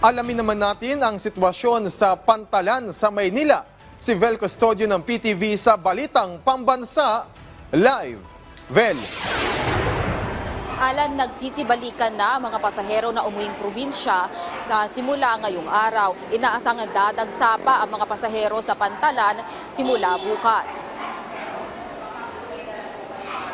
Alamin naman natin ang sitwasyon sa Pantalan sa Maynila. Si Vel Custodio ng PTV sa Balitang Pambansa Live. Vel. Alan, nagsisibalikan na ang mga pasahero na umuwing probinsya sa simula ngayong araw. Inaasang dadagsa pa ang mga pasahero sa Pantalan simula bukas.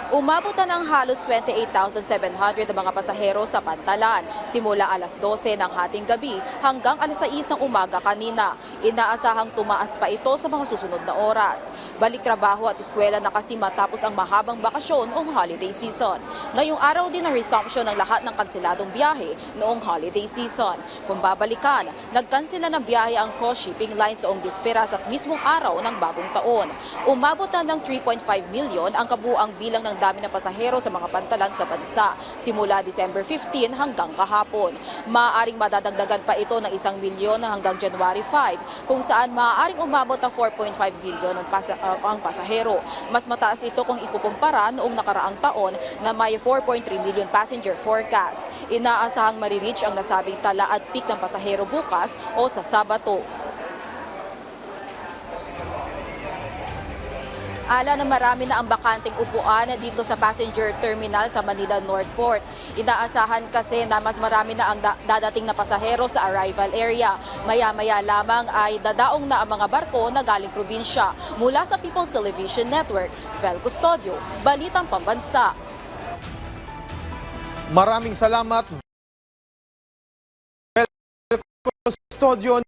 Umabot na ng halos 28,700 ang mga pasahero sa Pantalan simula alas 12 ng hating gabi hanggang alas 6 ng umaga kanina. Inaasahang tumaas pa ito sa mga susunod na oras. Balik trabaho at eskwela na kasi matapos ang mahabang bakasyon o holiday season. Ngayong araw din ang resumption ng lahat ng kanseladong biyahe noong holiday season. Kung babalikan, nagkansela ng biyahe ang coast shipping lines noong bisperas at mismong araw ng bagong taon. Umabot na ng 3.5 million ang kabuang bilang ng dami ng pasahero sa mga pantalan sa bansa simula December 15 hanggang kahapon. Maaaring madadagdagan pa ito ng 1 milyon hanggang January 5 kung saan maaaring umabot ng 4.5 bilyon ang pasahero. Mas mataas ito kung ikukumpara noong nakaraang taon na may 4.3 million passenger forecast. Inaasahang marireach ang nasabing tala at peak ng pasahero bukas o sa Sabado. Ala na marami na ang bakanting upuan dito sa passenger terminal sa Manila Northport. Inaasahan kasi na mas marami na ang dadating na pasahero sa arrival area. Maya-maya lamang ay dadaong na ang mga barko na galing probinsya. Mula sa People's Television Network, Vel Custodio, Balitang Pambansa. Maraming salamat, Vel Custodio.